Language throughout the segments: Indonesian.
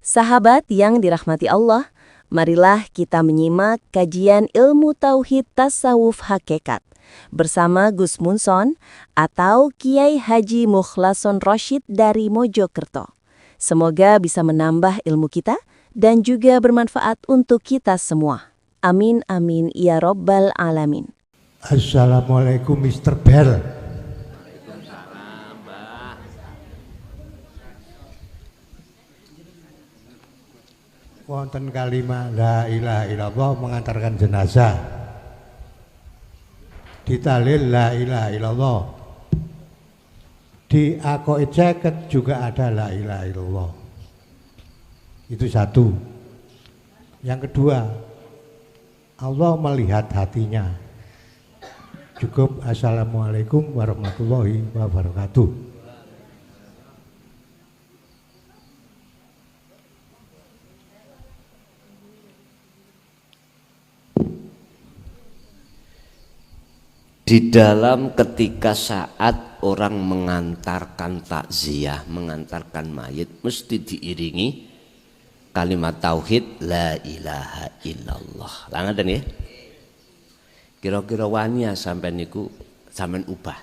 Sahabat yang dirahmati Allah, marilah kita menyimak kajian ilmu tauhid tasawuf hakikat bersama Gus Munson atau Kiai Haji Mukhlason Rosyid dari Mojokerto. Semoga bisa menambah ilmu kita dan juga bermanfaat untuk kita semua. Amin amin ya robbal alamin. Assalamualaikum Mr. Bell. Wonten kalimat la ilaha illallah mengantarkan jenazah. Di tahlil la ilaha illallah. Di aqaid ceket juga ada la ilaha illallah. Itu satu. Yang kedua, Allah melihat hatinya. Cukup assalamualaikum warahmatullahi wabarakatuh. Di dalam ketika saat orang mengantarkan takziah, mengantarkan mayit, mesti diiringi kalimat tauhid la ilaha illallah. Langaten ya. Kira-kira wani sampean niku sampean ubah.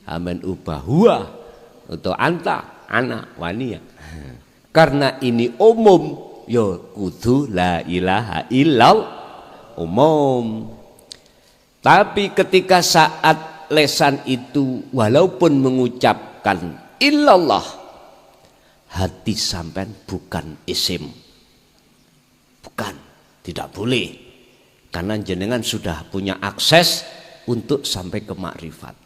Sampean ubah huwa atau anta, ana, wani ya. Karena ini umum. Yo kudu la ilaha illallah umum. Tapi ketika saat lesan itu walaupun mengucapkan illallah, hati sampean bukan isim. Bukan, tidak boleh. Karena jenengan sudah punya akses untuk sampai ke makrifat.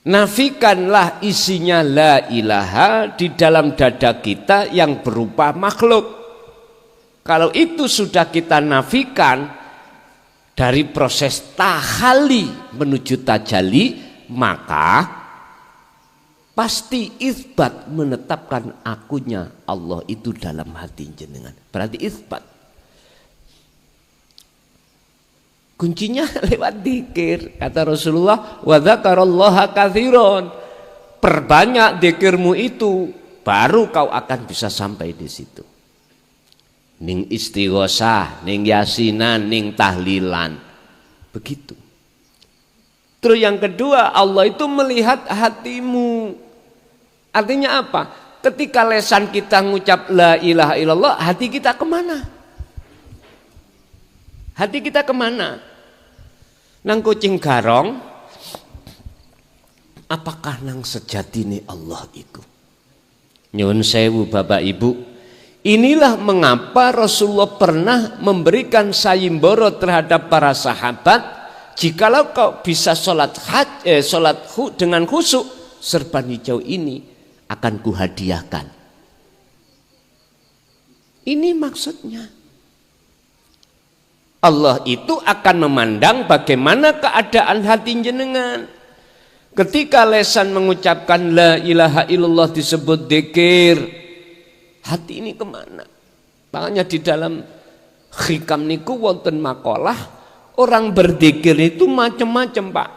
Nafikanlah isinya la ilaha di dalam dada kita yang berupa makhluk. Kalau itu sudah kita nafikan dari proses tahali menuju tajali, maka pasti isbat menetapkan akunya Allah itu dalam hati jenengan. Berarti isbat. Kuncinya lewat dzikir. Kata Rasulullah, wa dzakarallaha katsiran. Perbanyak dzikirmu itu, baru kau akan bisa sampai di situ. Ning istighosah, ning yasinan, ning tahlilan. Begitu. Terus yang kedua, Allah itu melihat hatimu. Artinya apa? Ketika lesan kita ngucap la ilaha illallah, hati kita kemana? Hati kita kemana? Nang kucing garong, apakah nang sejatine Allah iku? Nyun sewu Bapak Ibu, inilah mengapa Rasulullah pernah memberikan sayembara terhadap para sahabat. Jikalau kau bisa sholat dengan khusyuk, serban hijau ini akan kuhadiahkan. Ini maksudnya. Allah itu akan memandang bagaimana keadaan hati jenengan. Ketika lesan mengucapkan la ilaha illallah disebut dzikir, hati ini kemana? Makanya di dalam hikam niku wonten makalah, orang berzikir itu macam-macam Pak.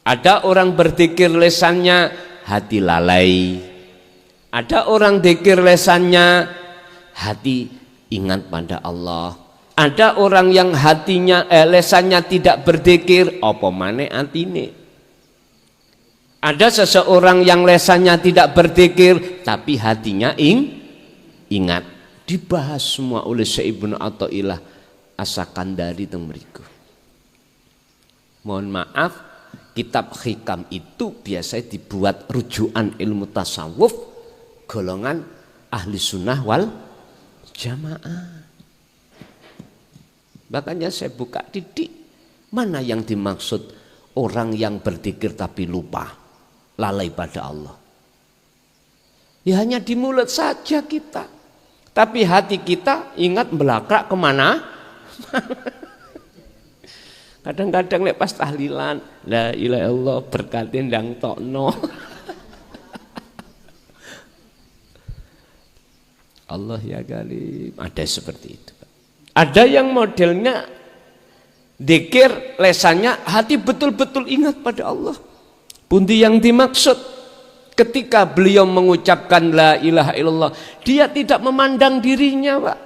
Ada orang berzikir lesannya hati lalai. Ada orang dzikir lesannya hati ingat pada Allah. Ada orang yang hatinya lesannya tidak berzikir, apa maneh atine. Ada seseorang yang lesannya tidak berzikir tapi hatinya ingat. Dibahas semua oleh Syekh Ibnu Athaillah As-Sakandari teng mriku. Mohon maaf, kitab hikam itu biasanya dibuat rujukan ilmu tasawuf golongan ahli sunnah wal jamaah. Makanya saya buka didik, mana yang dimaksud orang yang berzikir tapi lupa, lalai pada Allah. Ya hanya di mulut saja kita, tapi hati kita ingat belakrak kemana? Kadang-kadang pas tahlilan, la ilaha illallah berkatin ndang tokno. Allah ya Galim, ada seperti itu. Ada yang modelnya dzikir lesannya hati betul-betul ingat pada Allah. Pundi yang dimaksud ketika beliau mengucapkan la ilaha illallah, dia tidak memandang dirinya, Pak.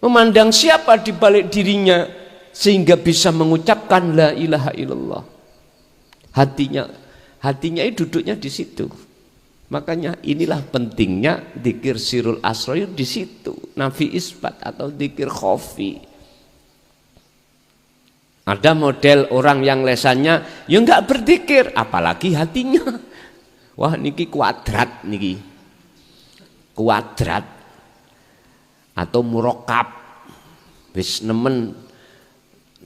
Memandang siapa di balik dirinya sehingga bisa mengucapkan la ilaha illallah. Hatinya duduknya di situ. Makanya inilah pentingnya dzikir sirul asrar di situ, nafi isbat atau dzikir khafi. Ada model orang yang lesannya ya enggak berzikir, apalagi hatinya. Wah niki kuadrat niki. Kuadrat atau murokab. Wis nemen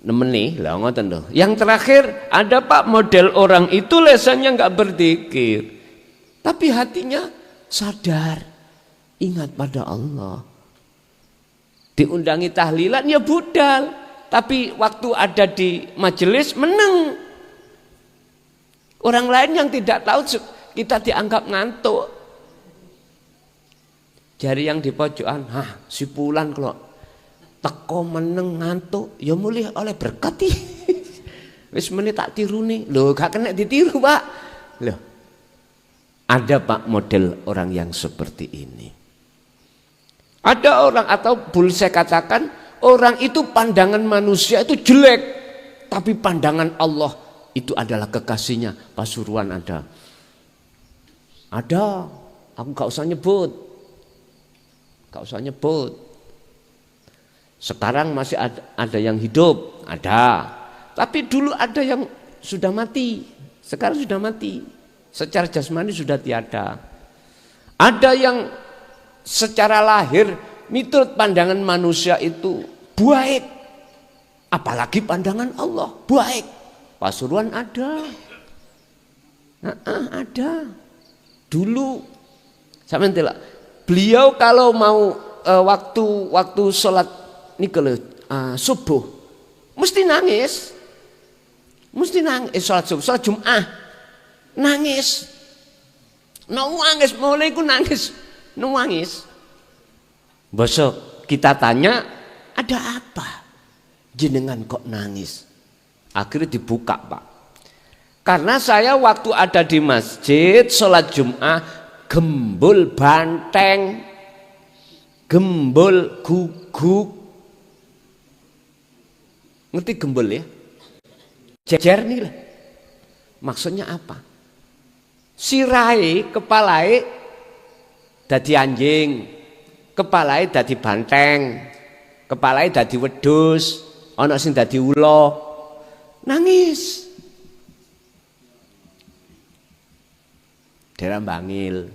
nih lah ngoten lho. Yang terakhir ada Pak model orang itu lesannya enggak berzikir. Tapi hatinya sadar, ingat pada Allah. Diundangi tahlilan ya budal, tapi waktu ada di majelis menang. Orang lain yang tidak tahu kita dianggap ngantuk. Jari yang di pojokan, si Pulan kalau teko meneng ngantuk, ya mulih oleh berkat. Wis meneh tak tiruni, lho gak kena ditiru Pak. Loh. Ada Pak model orang yang seperti ini. Ada orang atau boleh saya katakan orang itu pandangan manusia itu jelek, tapi pandangan Allah itu adalah kekasihnya. Pasuruan ada, aku gak usah nyebut, Sekarang masih ada yang hidup, ada, tapi dulu ada yang sudah mati, sekarang sudah mati. Secara jasmani sudah tiada. Ada yang secara lahir menurut pandangan manusia itu baik, apalagi pandangan Allah baik. Pasuruan ada, ada. Dulu, sampean delok, beliau kalau mau waktu sholat nikel subuh, mesti nangis, sholat subuh, sholat Jumat. Nangis, mulai ku nangis. Besok kita tanya, ada apa? Jenengan kok nangis? Akhirnya dibuka Pak. Karena saya waktu ada di masjid sholat Jumat, gembul banteng, gembul guguk. Ngerti gembul ya? Jejer nih lah. Maksudnya apa? Sirai, kepalai dadi anjing, kepalai dadi banteng, kepalai dadi wedhus, ana sing dadi ula. Nangis. Daerah Bangil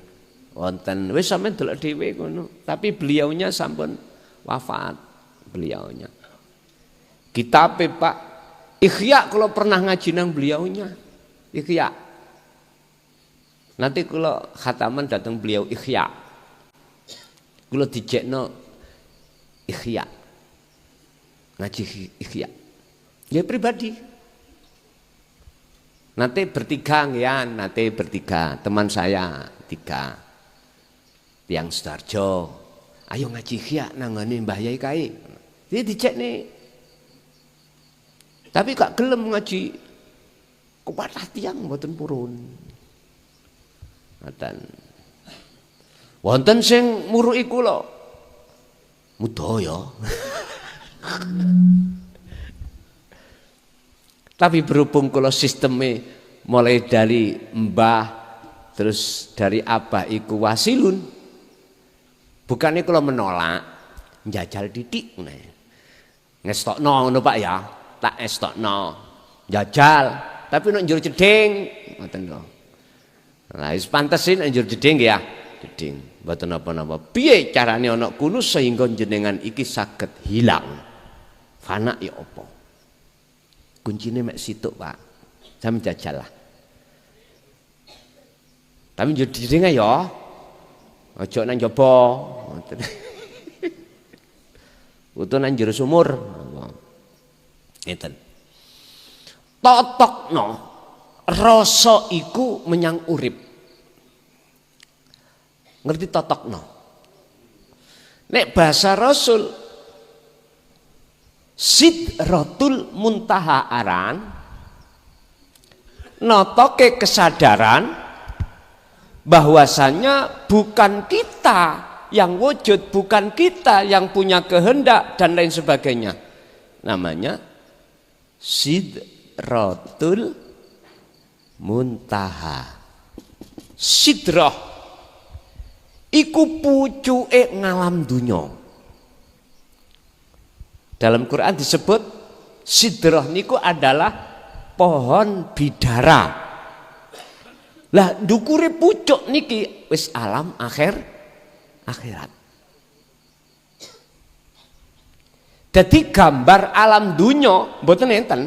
wonten wis sampeyan delok dhewe ngono, tapi beliaunya sampun wafat beliaunya. Kitabe Pak Ikhya kalau pernah ngaji nang beliaunya. Ikhya. Nanti kalau khataman datang beliau Ikhya, kalau dijekno Ikhya, ngaji Ikhya, ya pribadi. Nanti bertiga ya, teman saya 3, tiang Sudarjo, ayo ngaji Ikhya nangani Mbah Yai kae, dia dijek nih. Tapi gak gelem ngaji, kupathah tiang mboten purun. Wonten sing muruki kula. Mudaya. Tapi berhubung kula sisteme mulai dari mbah terus dari abah iku wasilun. Bukannya kula menolak, njajal titik ngestokno ngono Pak ya. Tak estokno. Njajal, tapi nek njur cedhing ngoten lho. Nah, wis pantesin anjur jeding ya, jeding. Mboten napa-napa. Piye carane ana kunus sehingga jenengan iki saged hilang? Fana ya apa? Kuncine mek situk, Pak. Jam jajal lah. Tapi njur jeding ya. Aja nang jaba. Ngoten. Utuh nang jero sumur. Ngeten. Totokno rasa iku menyang urip. Ngerti totokno? Nek bahasa Rasul Sidratul Muntaha aran, notoke kesadaran bahwasanya bukan kita yang wujud, bukan kita yang punya kehendak dan lain sebagainya. Namanya Sidratul Muntaha. Sidrah iku pucuke ngalam dunya. Dalam Quran disebut sidrah niku adalah pohon bidara. Lah ndukure pucuk niki wis alam akhirat. Jadi gambar alam dunya mboten enten.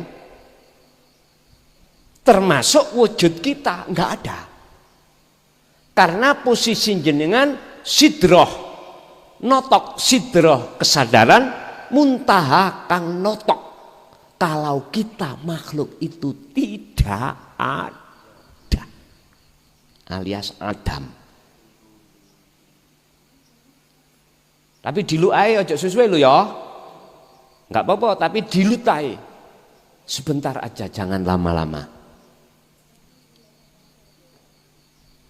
Termasuk wujud kita enggak ada. Karena posisi jenengan sidrah, notok sidrah kesadaran, muntaha kang notok. Kalau kita makhluk itu tidak ada, alias Adam. Tapi dilu ae aja sesuai lo ya, nggak apa-apa. Tapi dilut ae, sebentar aja, jangan lama-lama.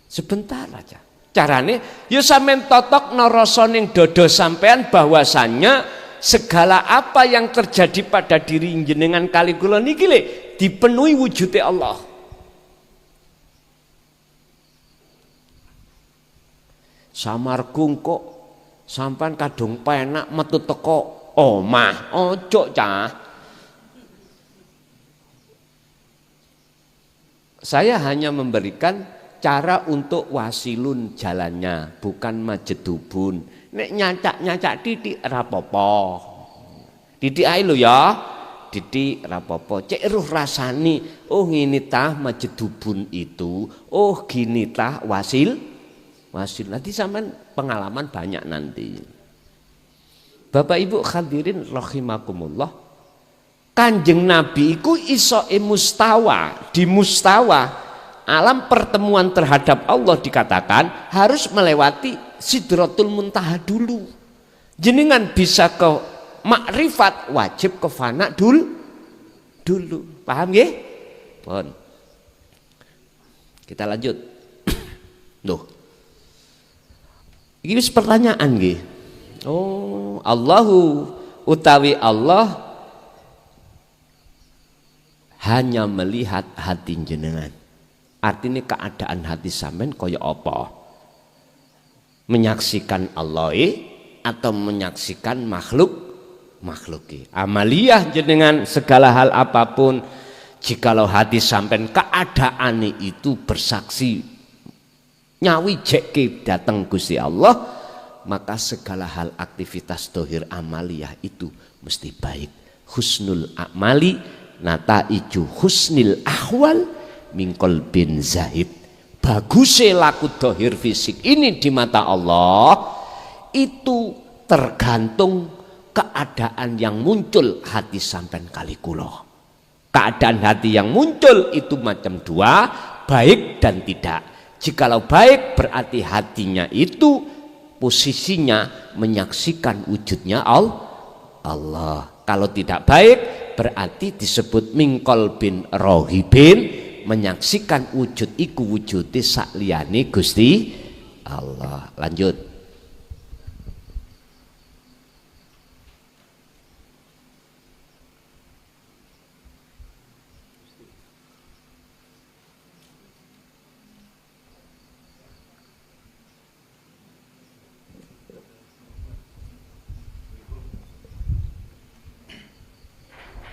Sebentar aja. Carane ya sampean totok narasa ning dodo sampean bahwasannya segala apa yang terjadi pada diri jenengan kali kula niki le dipenuhi wujude Allah. Samargung kok sampean kadung penak metu teko omah, ojo cah. Saya hanya memberikan cara untuk wasilun jalannya, bukan majedubun. Nek nyacak titik rapopo. Titik ae lho ya. Titik rapopo. Cek ruh rasani, oh ngini tah majedubun itu, oh gini tah wasil. Nanti sampean pengalaman banyak nanti. Bapak Ibu hadirin rahimakumullah. Kanjeng Nabi iku isoke mustawa, di mustawa alam pertemuan terhadap Allah dikatakan harus melewati Sidratul Muntaha dulu. Jenengan bisa ke makrifat wajib ke fana dulu. Paham nggih? Pun. Kita lanjut. Loh. Ini pertanyaan nggih. Oh, Allahu utawi Allah hanya melihat hati jenengan. Artinya keadaan hati sampean kaya apa? Menyaksikan Allah atau menyaksikan makhluk? Amaliyah jenengan segala hal apapun, jikalau hati sampean keadaan itu bersaksi nyawi jeki datang Gusti Allah, maka segala hal aktivitas dohir amaliyah itu mesti baik. Husnul amali nataiju husnil ahwal mingkol bin zahid. Bagusnya laku dohir fisik ini di mata Allah itu tergantung keadaan yang muncul hati sampean kali kulo. Keadaan hati yang muncul itu macam dua, baik dan tidak. Jikalau baik berarti hatinya itu posisinya menyaksikan wujudnya Allah. Kalau tidak baik berarti disebut mingkol bin rohibin, menyaksikan wujud iku wujude sakliyane Gusti Allah. Lanjut.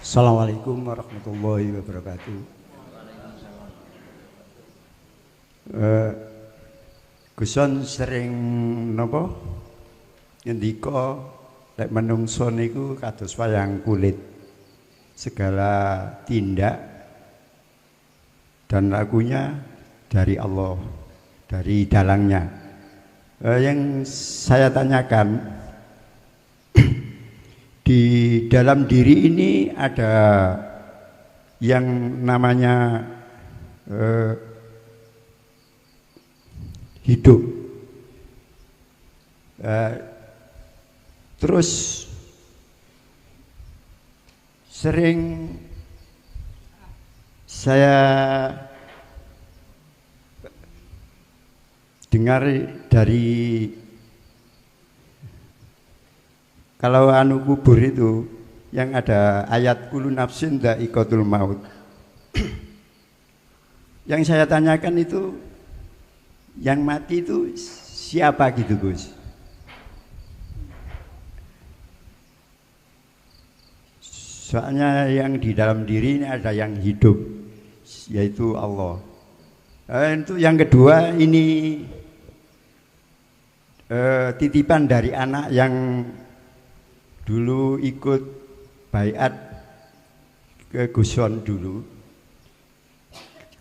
Assalamualaikum warahmatullahi wabarakatuh. Guson sering napa ngendika lek menungso niku kados wayang kulit, segala tindak dan lakunya dari Allah, dari dalangnya. Yang saya tanyakan, di dalam diri ini ada yang namanya hidup. Terus sering saya dengar dari kalau kubur itu yang ada ayat kullu nafsin dha'iqatul maut. Yang saya tanyakan itu yang mati itu siapa gitu Gus? Soalnya yang di dalam diri ini ada yang hidup, yaitu Allah. Itu yang kedua ini titipan dari anak yang dulu ikut baiat ke Guson dulu.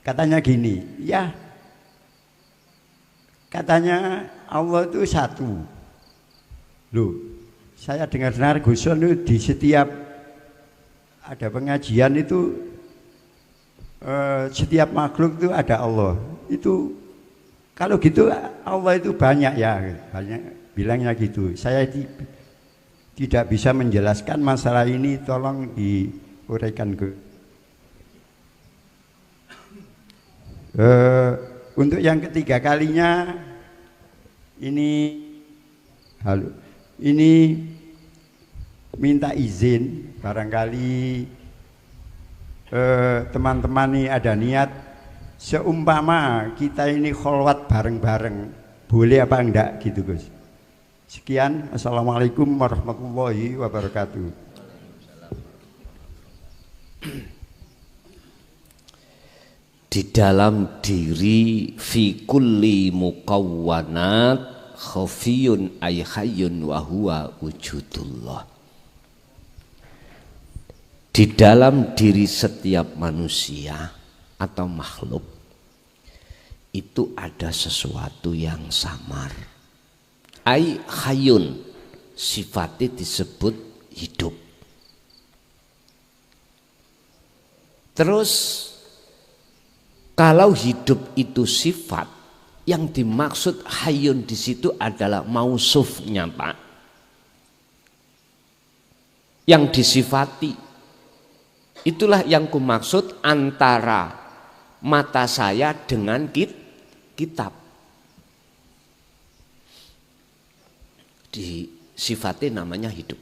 Katanya gini, ya katanya Allah itu satu. Loh, saya dengar-dengar Guson itu di setiap ada pengajian itu setiap makhluk itu ada Allah. Itu kalau gitu Allah itu banyak ya, banyak bilangnya gitu. Saya tidak bisa menjelaskan masalah ini, tolong diuraikan ke. Untuk yang ketiga kalinya ini minta izin, barangkali teman-teman ini ada niat seumpama kita ini kholwat bareng-bareng, boleh apa enggak gitu Gus. Sekian, assalamualaikum warahmatullahi wabarakatuh. Di dalam diri fi kulli muqawwanat khafiyun ay hayyun wa huwa wujudullah. Di dalam diri setiap manusia atau makhluk itu ada sesuatu yang samar. Ai hayyun, sifatnya disebut hidup. Terus kalau hidup itu sifat, yang dimaksud hayyun di situ adalah mausufnya Pak. Yang disifati. Itulah yang kumaksud antara mata saya dengan kitab. Sifatnya namanya hidup.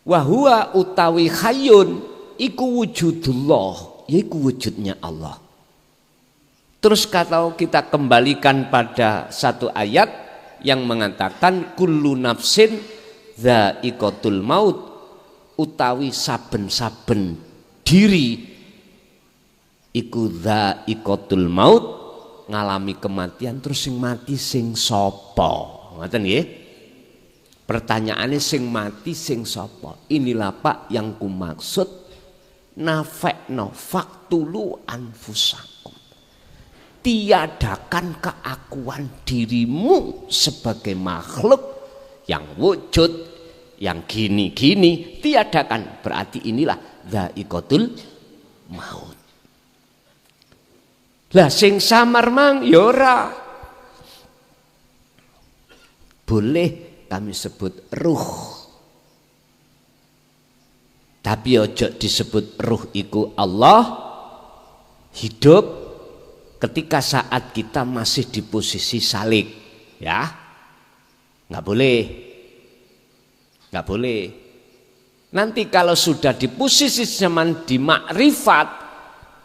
Wahua utawi hayyun iku wujudullah, yaitu wujudnya Allah. Terus kalau kita kembalikan pada satu ayat yang mengatakan kullu nafsin dha'iqatul maut, utawi saben-saben diri iku dha'iqatul maut, ngalami kematian. Terus sing mati sing sapa? Ngoten nggih. Pertanyaannya sing mati sing sapa? Inilah Pak yang kumaksud nafekno faktulu anfusakum. Tiadakan keakuan dirimu sebagai makhluk yang wujud, yang gini-gini, tiadakan. Berarti inilah dha'iqatul maut. Lah sing samar mang ya ora. Boleh kami sebut ruh. Tapi ojo disebut ruh iku Allah hidup ketika saat kita masih di posisi salik, ya. Nggak boleh. Nggak boleh. Nanti kalau sudah di posisi zaman di makrifat,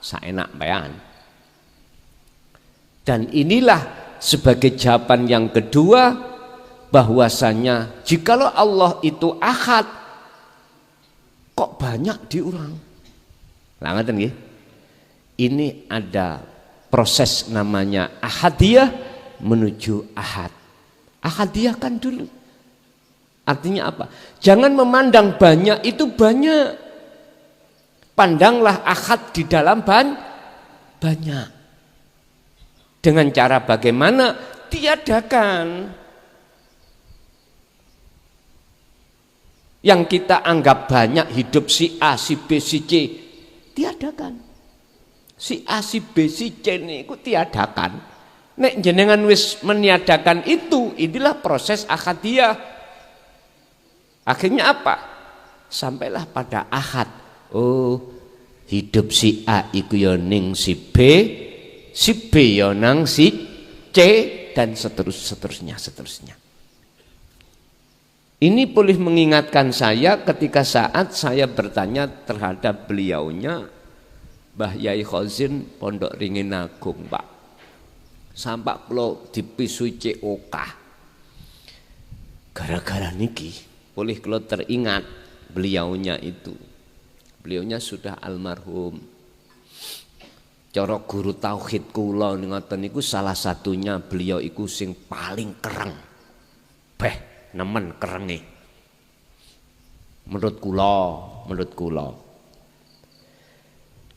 saenak bayan. Dan inilah sebagai jawaban yang kedua, bahwasanya jikalau Allah itu ahad, kok banyak diurang. Lah ngoten nggih. Ini ada proses namanya ahadiyah menuju ahad. Ahadiyah kan dulu. Artinya apa? Jangan memandang banyak itu banyak. Pandanglah ahad di dalam banyak. Dengan cara bagaimana? Tiadakan. Yang kita anggap banyak hidup si A, si B, si C, tiadakan. Si A, si B, si C ini tiadakan. Nek jenengan wis meniadakan itu, inilah proses ahadiyah. Akhirnya apa? Sampailah pada ahad. Oh, hidup si A iku ya ning si B, si B ya nang si C, dan seterusnya. Ini boleh mengingatkan saya ketika saat saya bertanya terhadap beliaunya, Mbah Yai Khozin Pondok Ringin Agung, Pak. Sampai kalau dipisui COK. Gara-gara niki, boleh kalau teringat beliaunya itu. Beliaunya sudah almarhum. Cara guru tauhid kula ngoten niku salah satunya beliau iku sing paling kereng. Nemen kerenge. Menurut kula.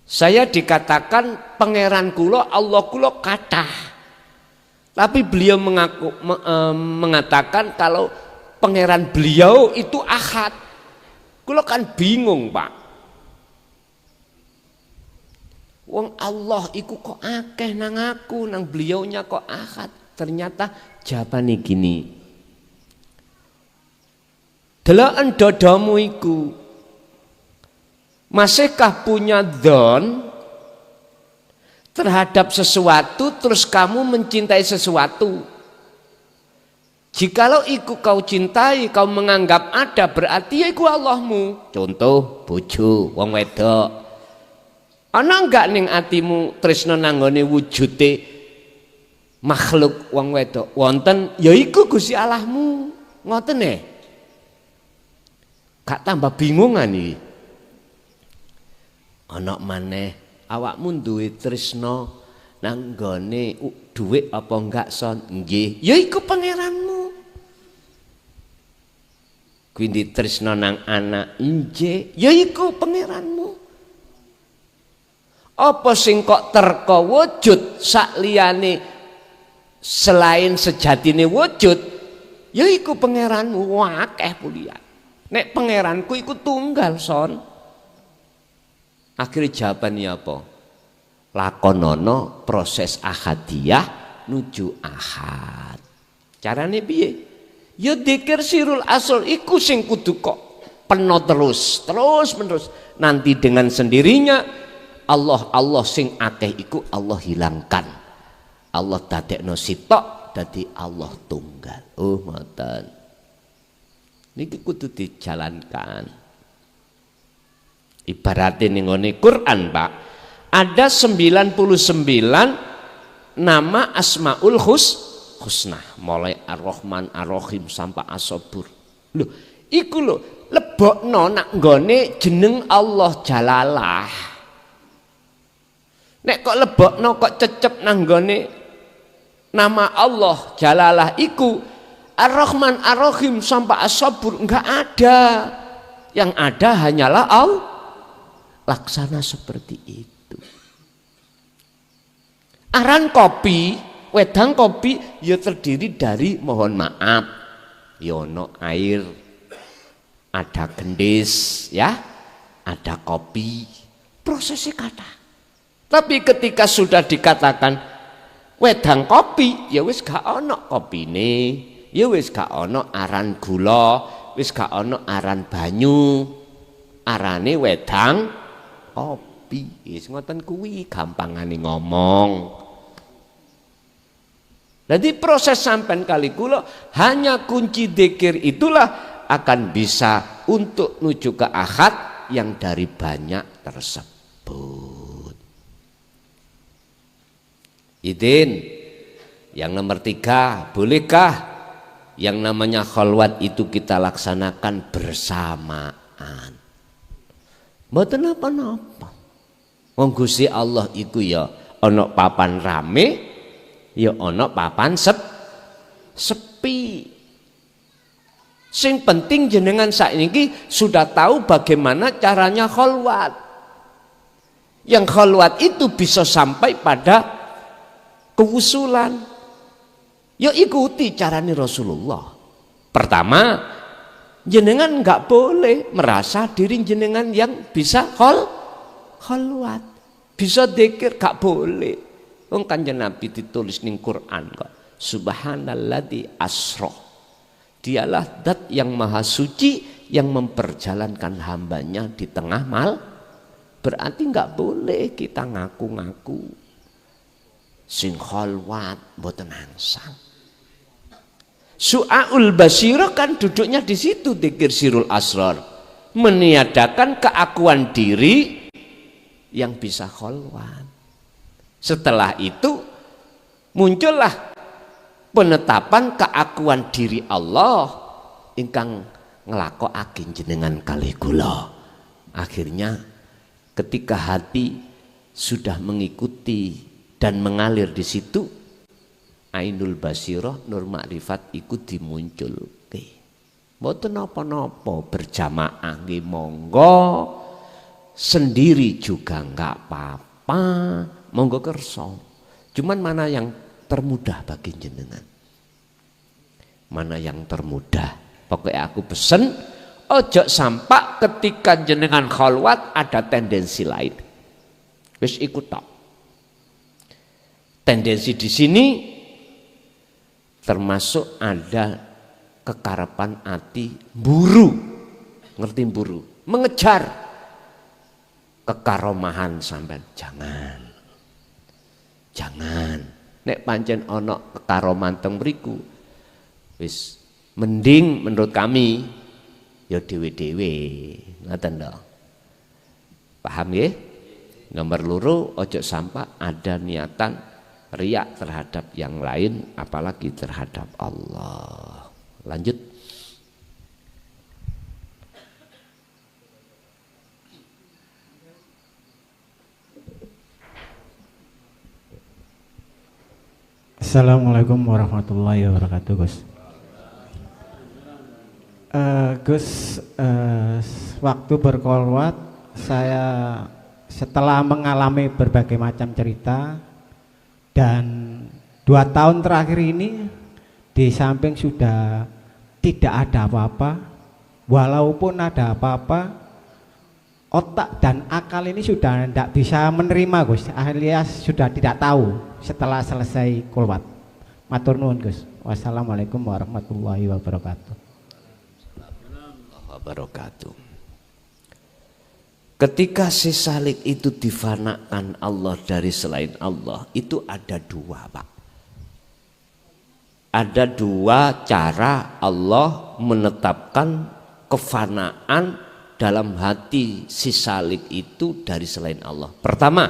Saya dikatakan pangeran kula, Allah kula kathah. Tapi beliau mengatakan kalau pangeran beliau itu ahad. Kula kan bingung, Pak. Wong Allah iku kok akeh nang aku, nang beliaunya kok ahad. Ternyata jawabane gini. Deloken dodomu iku masihkah punya dzon terhadap sesuatu terus kamu mencintai sesuatu? Jikalau iku kau cintai, kau menganggap ada, berarti iku Allahmu. Contoh bojo wong wedok. Ana enggak ning atimu tresna nanggone wujude makhluk wong wedok? Wonten, ya iku Gusti Allahmu. Ngoten nggih. Gak tambah bingungan iki. Ana maneh awakmu duwe tresna nang nggone dhuwit apa enggak son? Nggih, ya iku pangeranmu. Kuwi ditresna nang anak, nggih, ya iku pangeranmu. Apa sing kok terka wujud sakliyane selain sejatine wujud, ya iku pangeranmu. Wah, akeh pulian. Nek pangeranku iku tunggal, son. Akhirnya jawabannya apa? Lakonono proses ahadiyah nuju ahad. Carane piye? Ya dzikir sirul asal iku sing kudu kok peno terus menerus. Nanti dengan sendirinya Allah sing akeh iku Allah hilangkan. Allah dadekno sitok dadi Allah tunggal. Oh, ngoten. Niki kudu dijalankan. Ibaratnya ning ngene Quran, Pak, ada 99 nama Asmaul Husna, mulai Ar-Rahman, Ar-Rahim sampai As-Sabur. Lho, iku lho lebokno nak nggone jeneng Allah Jalalah. Nek kok lebokno kok cecep nang nggone nama Allah Jalalah iku Ar-Rahman, Ar-Rahim sampai As-Sabur enggak ada. Yang ada hanyalah Allah. Laksana seperti itu. Aran kopi, wedang kopi ya terdiri dari mohon maaf, yono air, ada gendis, ya, ada kopi. Prosesnya kata. Tapi ketika sudah dikatakan wedang kopi, ya wis gak ono kopine. Ya wis gak ono aran gula, wis gak ono aran banyu. Arane wedang kopi. Wis ngoten kuwi gampangane ngomong. Jadi proses sampean kali kula hanya kunci dzikir itulah akan bisa untuk menuju ke ahad yang dari banyak tersebut. Idin, yang nomor 3, bolehkah yang namanya khalwat itu kita laksanakan bersamaan? Mboten napa-napa. Wong Gusti Allah iku ya ana papan rame, ya ana papan sepi. Sing penting jenengan saiki sudah tahu bagaimana caranya khalwat. Yang khalwat itu bisa sampai pada kewusulan. Ya ikuti caranya Rasulullah. Pertama, jenengan enggak boleh merasa diri jenengan yang bisa khalwat. Bisa dzikir gak boleh. Wong Kanjeng Nabi ditulis ning Quran kok. Subhanalladzi asra. Dialah zat yang maha suci yang memperjalankan hambanya di tengah mal. Berarti enggak boleh kita ngaku-ngaku. Sing kholwat mboten angsal. Su'aul basirah kan duduknya di situ dzikir sirul asrar. Meniadakan keakuan diri yang bisa kholwat. Setelah itu muncullah penetapan keakuan diri Allah ingkang nglakokaken jenengan kalih kula. Akhirnya ketika hati sudah mengikuti dan mengalir di situ, ainul basirah nur makrifat iku dimunculke. Mboten napa-napa berjamaah nggih monggo, sendiri juga enggak apa-apa, monggo kersa. Cuman mana yang termudah bagi jenengan? Mana yang termudah? Pokoknya aku pesen ojo sampai ketika jenengan khalwat ada tendensi lain. Wis ikut tok. Tendensi di sini termasuk ada kekarapan hati buru. Ngerti buru? Mengejar kekaromahan sampean. Jangan. Nek pancen ana kekaroman teng mriku wis mending menurut kami ya dewe-dewe. Ngoten to. Paham nggih? Nomor loro ojo sampai ada niatan riak terhadap yang lain apalagi terhadap Allah. Lanjut. Assalamualaikum warahmatullahi wabarakatuh, Gus. Gus, waktu berkholwat saya setelah mengalami berbagai macam cerita dan 2 tahun terakhir ini di samping sudah tidak ada apa-apa, walaupun ada apa-apa otak dan akal ini sudah tidak bisa menerima, Gus, alias sudah tidak tahu setelah selesai kholwat. Matur nuwun, Gus. Wassalamualaikum warahmatullahi wabarakatuh. Ketika si salik itu difanakan Allah dari selain Allah, itu ada 2, Pak. Ada 2 cara Allah menetapkan kefanaan dalam hati si salik itu dari selain Allah. Pertama,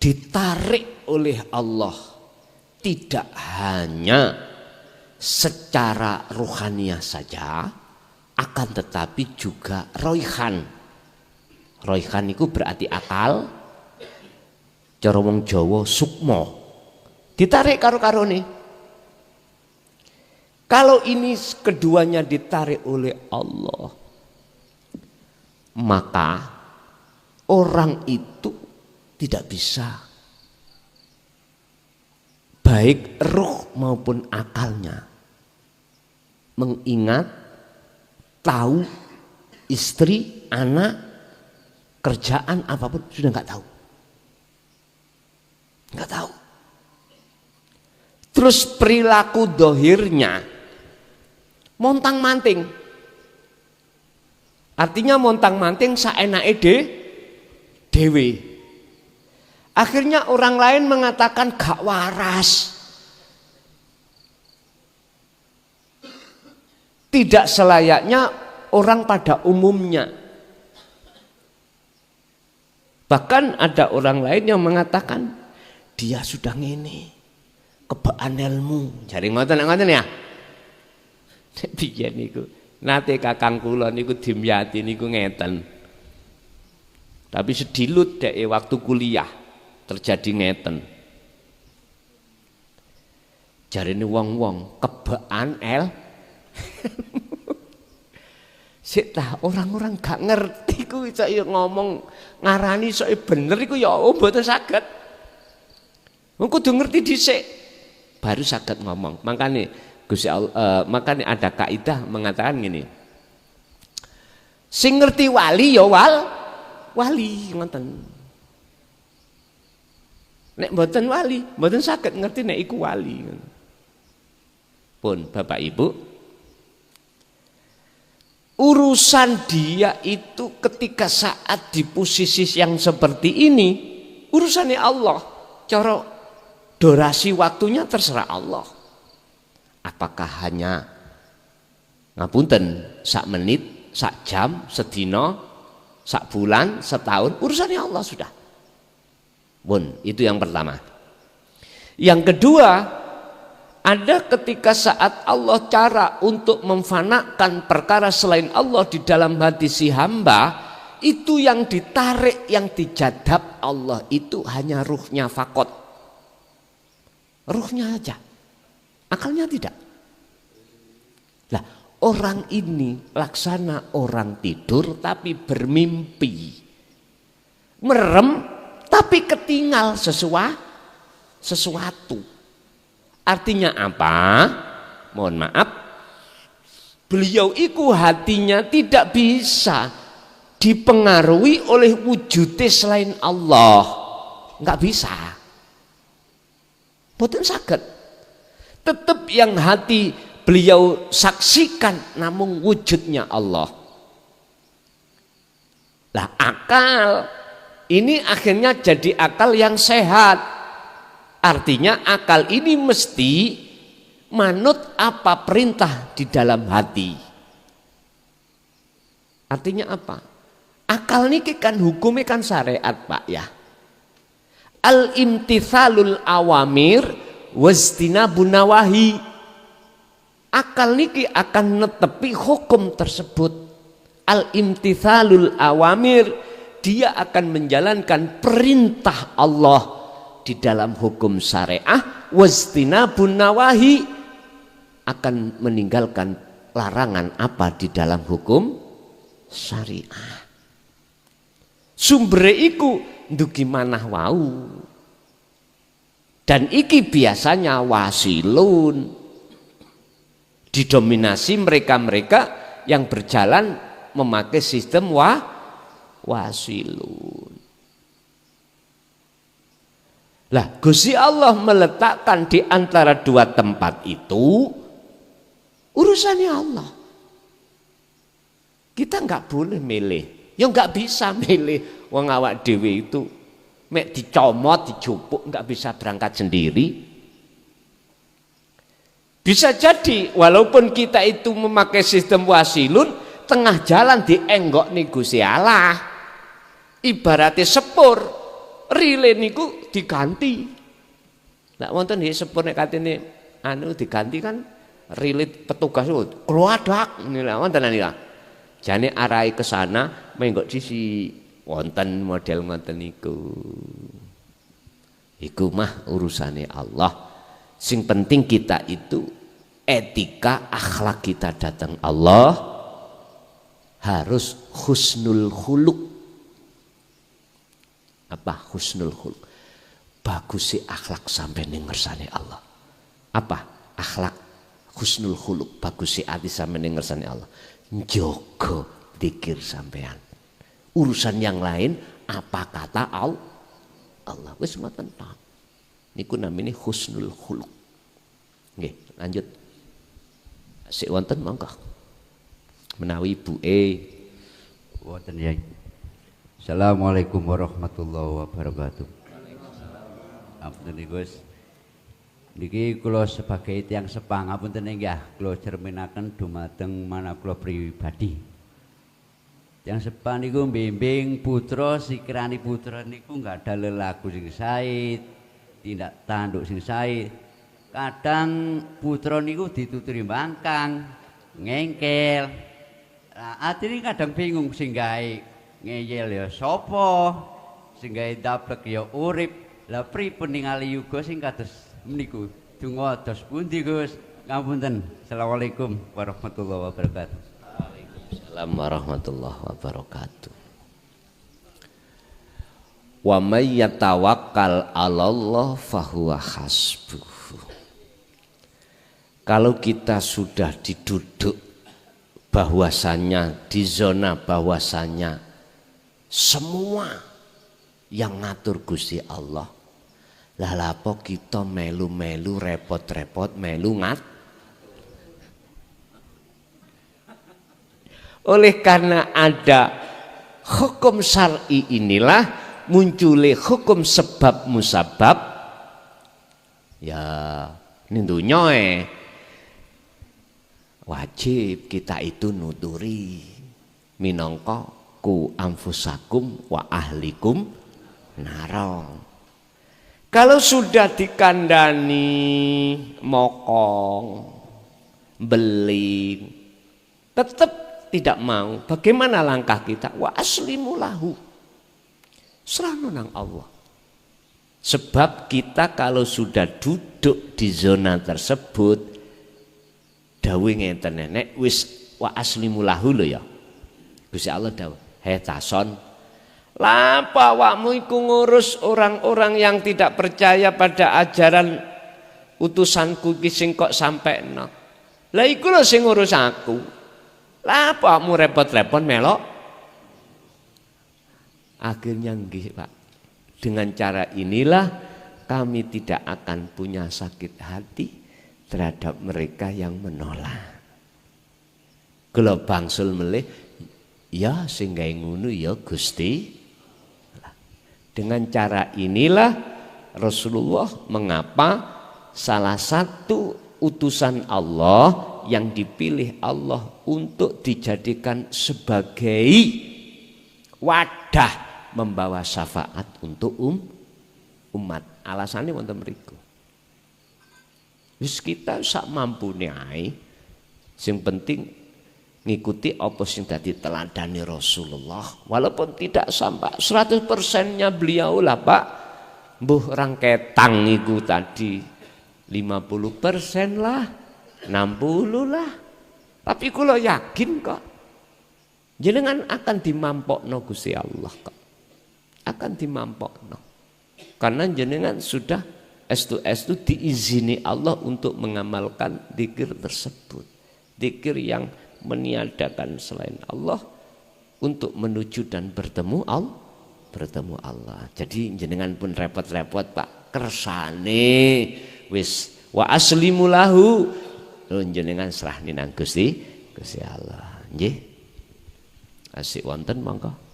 ditarik oleh Allah tidak hanya secara ruhaniah saja, akan tetapi juga roihan. Roihan itu berarti akal, cara wong Jawa sukmo. Ditarik karo-karo nih. Kalau ini keduanya ditarik oleh Allah, maka orang itu tidak bisa baik ruh maupun akalnya mengingat, tahu istri, anak, kerjaan apapun sudah nggak tahu. Terus perilaku dohirnya montang-manting. Artinya montang-manting saenake dewe. Akhirnya orang lain mengatakan gak waras. Tidak selayaknya orang pada umumnya. Bahkan ada orang lain yang mengatakan dia sudah ngene, kebaan ilmu. Jare ngoten ya. Piye niku? Nate kakang kula niku dimyati niku ngeten. Tapi sedilut dek waktu kuliah terjadi ngeten. Jarene wong-wong kebaan sik tah orang-orang gak ngerti ku iso ngomong ngarani sok bener iku ya mboten saged. Wong kudu ngerti dhisik baru saged ngomong. Makane Gusti Allah makane ada kaidah mengatakan gini. Sing ngerti wali ya wali ngoten. Nek mboten wali, mboten saged ngerti nek iku wali. Pun Bapak Ibu, urusan dia itu ketika saat di posisi yang seperti ini urusannya Allah. Cara durasi waktunya terserah Allah. Apakah hanya ngapunten sak menit, sak jam, sedino, sak bulan, setahun, urusannya Allah sudah. Bun, itu yang pertama. Yang kedua, ada ketika saat Allah cara untuk memfanakan perkara selain Allah di dalam hati si hamba, itu yang ditarik, yang dijadab Allah itu hanya ruhnya fakot. Ruhnya aja, akalnya tidak. Lah, orang ini laksana orang tidur tapi bermimpi, merem tapi ketinggal sesuatu. Artinya apa? Mohon maaf, beliau itu hatinya tidak bisa dipengaruhi oleh wujudnya selain Allah, nggak bisa. Boten saged. Tetap yang hati beliau saksikan namun wujudnya Allah. Lah, akal ini akhirnya jadi akal yang sehat. Artinya akal ini mesti manut apa perintah di dalam hati. Artinya apa? Akal ini kan hukumnya kan syariat, Pak, ya. Al-imtithalul awamir wastinabun nawahi. Akal niki akan netepi hukum tersebut. Al-imtithalul awamir, dia akan menjalankan perintah Allah di dalam hukum syariah. Wastinabun nawahi, akan meninggalkan larangan apa di dalam hukum syariah. Sumber iku ndugi manah wau. Dan iki biasanya wasilun, didominasi mereka-mereka yang berjalan memakai sistem wasilun. Lah, Gusti Allah meletakkan di antara dua tempat itu urusannya Allah. Kita nggak boleh milih. Ya nggak bisa milih, wong awak dhewe itu mek dicomot, dicupuk, nggak bisa berangkat sendiri. Bisa jadi walaupun kita itu memakai sistem wasilun, tengah jalan dienggok nih Gusti Allah. Ibaratnya sepur, rile niku diganti. Lah wonten nggih sepur nek katene anu diganti kan rile petugas kluwadak niku wonten niku. Jane arahi ke sana menggok sisi wonten model ngoten niku. Iku mah urusane Allah. Sing penting kita itu etika akhlak kita datang Allah harus husnul khuluq. Apa husnul khuluq? Bagus akhlak sampai ning ngersane Allah. Apa akhlak husnul khuluq? Bagus ati sampai ning ngersane Allah. Njogo zikir sampean. Urusan yang lain apa kata Allah. Wis ngoten tok. Niku namine husnul khuluq. Nggih, lanjut. Sik wonten monggo. Menawi ibuke wonten ya. Assalamualaikum warahmatullahi wabarakatuh. Ampun Gus. Niki kula sebagai tiyang sepang ngapunten nggih, kula cerminaken dumateng manah kula pribadi. Tiyang sepang niku mbimbing putra, sikirani putra niku nggak ada lelaku sing sae, tindak tanduk sing sae. Kadang putra niku dituturi bangkang, ngengkel. Nah, atine kadang bingung sing gawe ngeyel ya sapa, sing gawe daplek ya urip. Lah pripun ningali yuga sing kados meniku donga dos pundi Gus? Ngapunten. Assalamualaikum warahmatullahi wabarakatuh. Waalaikumsalam warahmatullahi wabarakatuh. Wa may yatawakkal 'alallah fahuwa hasbuh. Kalau kita sudah diduduk bahwasannya di zona bahwasannya semua yang ngatur Gusti Allah, lah lapo kita melu-melu repot-repot melu ngat. Oleh karena ada hukum syar'i inilah muncule hukum sebab musabab ya nindunya wajib kita itu nuturi minangka ku anfusakum wa ahlikum naro. Kalau sudah dikandani mokong beli tetap tidak mau, bagaimana langkah kita? Wa aslimu lahu, serahno nang Allah. Sebab kita kalau sudah duduk di zona tersebut dawuh ngeten nek wis wa aslimu lahu lho ya. Gusti Allah dawuh, "Hei tason, lapa awakmu iku ngurus orang-orang yang tidak percaya pada ajaran utusanku iki sing kok sampekno. Lah iku lho sing ngurus aku. Lah apa kamu repot-repot melok?" Akhirnya nggih, Pak. Dengan cara inilah kami tidak akan punya sakit hati terhadap mereka yang menolak. Kula bangsul melih, ya sing gawe ngono ya Gusti. Dengan cara inilah Rasulullah mengapa salah satu utusan Allah yang dipilih Allah untuk dijadikan sebagai wadah membawa syafaat untuk umat. Alasannya wonten mriku. Wis kita sak mampune ae. Sing penting ngikuti apa sing dadi teladane Rasulullah. Walaupun tidak sampai 100%-nya beliau lah, Pak. Mbuh rangketang iku tadi 50% lah, 60 lah. Tapi kula yakin kok jenengan akan dimampokno Gusti Allah kok. Akan dimampokno. Karena jenengan sudah estu diizini Allah untuk mengamalkan dzikir tersebut. Dzikir yang meniadakan selain Allah untuk menuju dan bertemu Allah. Jadi jenengan pun repot-repot, Pak. Kersane wis wa aslimu lahu. Jenengan serahni nang Gusti Allah. Nggih. Asik wonten monggo.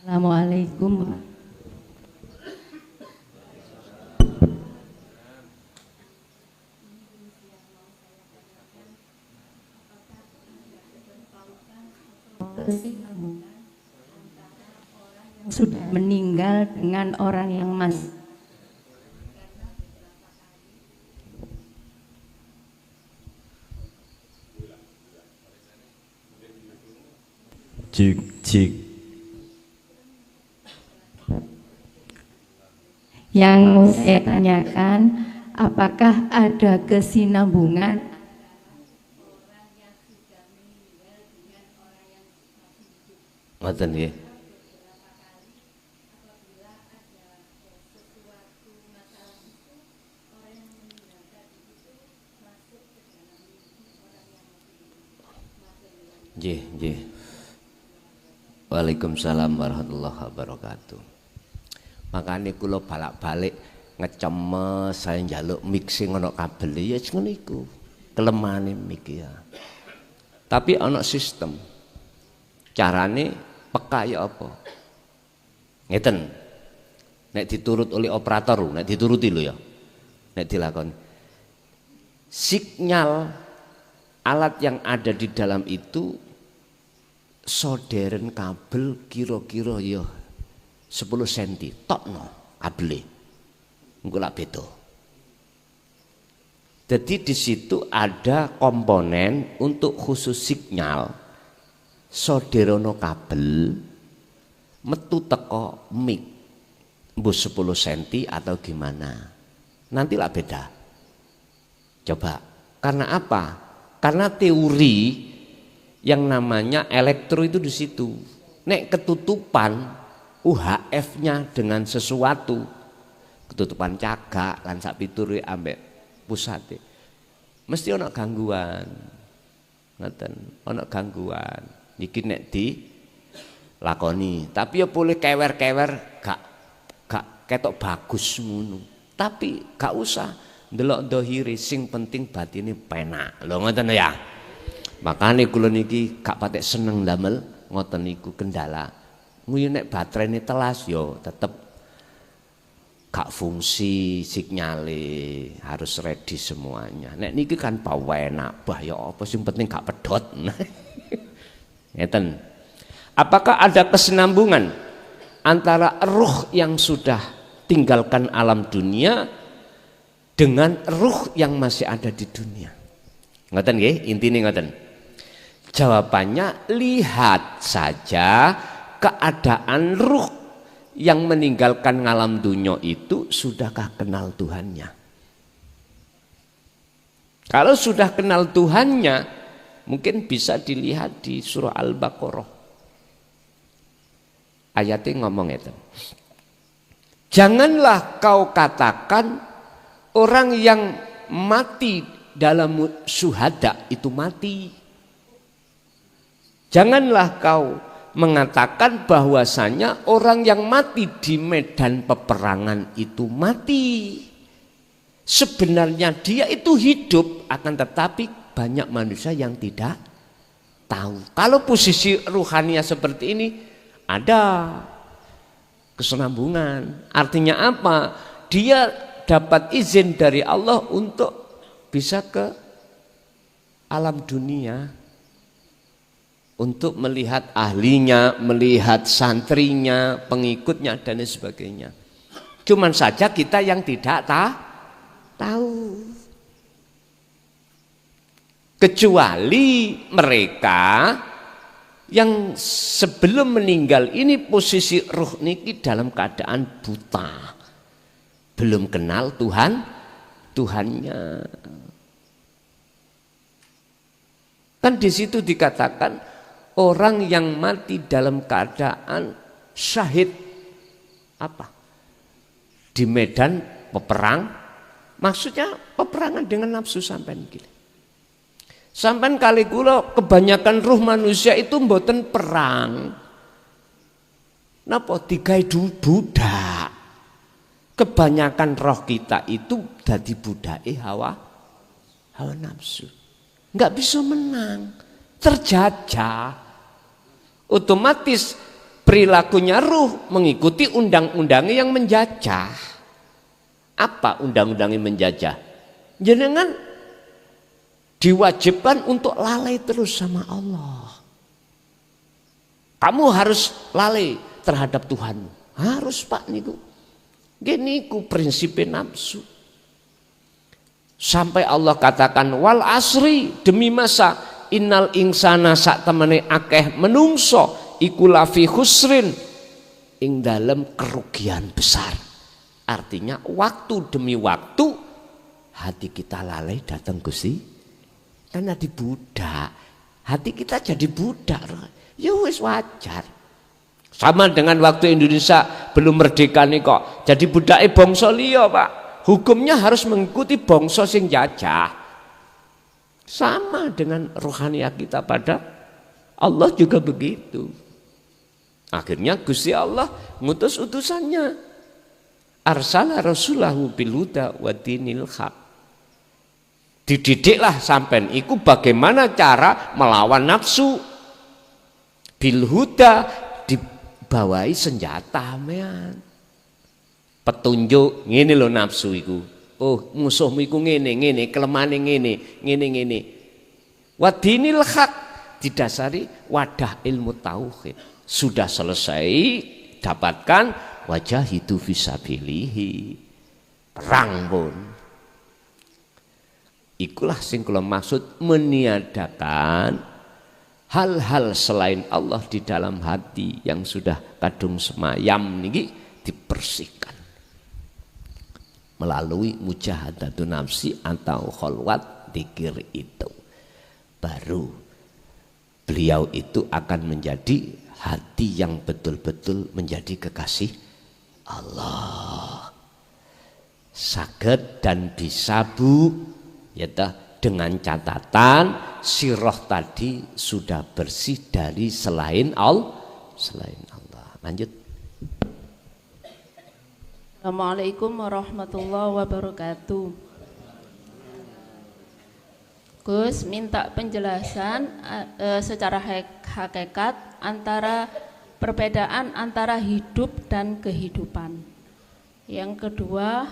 Assalamualaikum. Sudah meninggal dengan orang yang masih Cik. Yang saya tanyakan, apakah ada kesinambungan ngoten nggih. Nggih. Waalaikumsalam warahmatullahi wabarakatuh. Makanya kula balak-balik ngecemes saya njaluk mixing ana kabel ya ngono iku. Kelemahane mik ya. Tapi ana sistem. Carane peka ya apa? Ngeten. Nek diturut oleh operator, nek dituruti lho ya. Nek dilakoni. Sinyal alat yang ada di dalam itu soderen kabel kira-kira ya 10 cm tokno kabele. Engko lak beda. Jadi di situ ada komponen untuk khusus sinyal soderono kabel metu teko mic mbus 10 cm atau gimana. Nanti lah beda. Coba. Karena apa? Karena teori yang namanya elektro itu di situ. Nek ketutupan UHF-nya dengan sesuatu, ketutupan cagak lan sak pituri ambek pusate. Mesti ana gangguan. Ngoten, ana gangguan. Iki nek dilakoni, tapi ya boleh kewer-kewer gak ketok bagus ngono. Tapi gak usah ndelok dohiri, sing penting batine penak. Lho ngoten ya. Makane kula niki gak patek seneng damel ngoten niku kendala. Nguyu nek baterainya telas yo tetep gak fungsi sinyale, harus ready semuanya. Nek niki kan pawenak, bah ya apa sing penting gak pedot. Ngeten. Apakah ada kesinambungan antara ruh yang sudah tinggalkan alam dunia dengan ruh yang masih ada di dunia? Ngoten nggih, intine ngoten. Jawabannya, lihat saja keadaan ruh yang meninggalkan alam dunia itu sudahkah kenal Tuhannya. Kalau sudah kenal Tuhannya, mungkin bisa dilihat di surah Al-Baqarah. Ayatnya ngomong itu. Janganlah kau katakan orang yang mati dalam syuhada itu mati. Janganlah kau mengatakan bahwasanya orang yang mati di medan peperangan itu mati. Sebenarnya dia itu hidup, akan tetapi banyak manusia yang tidak tahu. Kalau posisi ruhania seperti ini, ada kesenambungan. Artinya apa? Dia dapat izin dari Allah untuk bisa ke alam dunia, untuk melihat ahlinya, melihat santrinya, pengikutnya dan lain sebagainya. Cuman saja kita yang tidak tahu. Kecuali mereka yang sebelum meninggal ini posisi ruh niki dalam keadaan buta, belum kenal Tuhannya. Kan di situ dikatakan orang yang mati dalam keadaan syahid apa? Di medan peperang, maksudnya peperangan dengan nafsu sampean gila. Sampai kali kula kebanyakan ruh manusia itu mboten perang. Napa digawe budak? Kebanyakan roh kita itu dadi budake hawa nafsu. Enggak bisa menang, terjajah. Otomatis perilakunya ruh mengikuti undang-undangnya yang menjajah. Apa undang-undangnya menjajah? Jenengan diwajibkan untuk lalai terus sama Allah. Kamu harus lalai terhadap Tuhan. Harus Pak niku. Gini ku prinsipnya nafsu. Sampai Allah katakan wal asri, demi masa innal insana sak temene akeh menungso iku lafi khusrin, ing dalam kerugian besar. Artinya waktu demi waktu hati kita lalai datang Gusti. Karena di budak, hati kita jadi budak, ya wis wajar. Sama dengan waktu Indonesia belum merdeka nih kok, jadi budake bangsa liya Pak. Hukumnya harus mengikuti bangsa sing jajah. Sama dengan rohania kita pada Allah juga begitu. Akhirnya Gusti Allah ngutus utusannya. Arsala rasulahu bil huda wa dinil haq. Dididiklah sampean iku bagaimana cara melawan nafsu. Bil huda, dibawahi senjata mean. Petunjuk ngene lho nafsu iku. Oh, musuhmu iku ngene, kelemahane ngene. Wa dinil haq, didasari wadah ilmu tauhid. Sudah selesai dapatkan wajahidu fisabilihi. Perang pun. Ikulah sing kula maksud meniadakan hal-hal selain Allah di dalam hati yang sudah kadung semayam niki dibersihkan melalui mujahadatun nafsi atau kholwat dzikir itu. Baru beliau itu akan menjadi hati yang betul-betul menjadi kekasih Allah. Saged dan bisa Bu, ya dengan catatan si roh tadi sudah bersih dari selain Allah. Lanjut. Assalamualaikum warahmatullahi wabarakatuh. Gus minta penjelasan secara hakikat antara perbedaan antara hidup dan kehidupan. Yang kedua,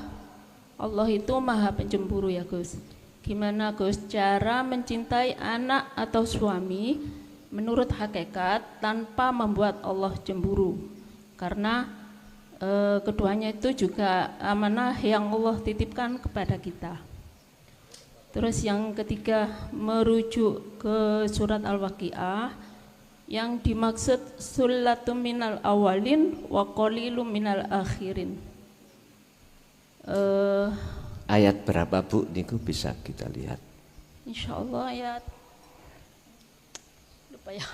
Allah itu maha pencemburu ya Gus. Gimana Gus cara mencintai anak atau suami menurut hakikat tanpa membuat Allah cemburu? Karena keduanya itu juga amanah yang Allah titipkan kepada kita. Terus yang ketiga, merujuk ke surat Al-Waqiah yang dimaksud sulatum minal awalin wa qalilum minal akhirin. Ayat berapa Bu? Niku bisa kita lihat. Insyaallah ayat lupa ya.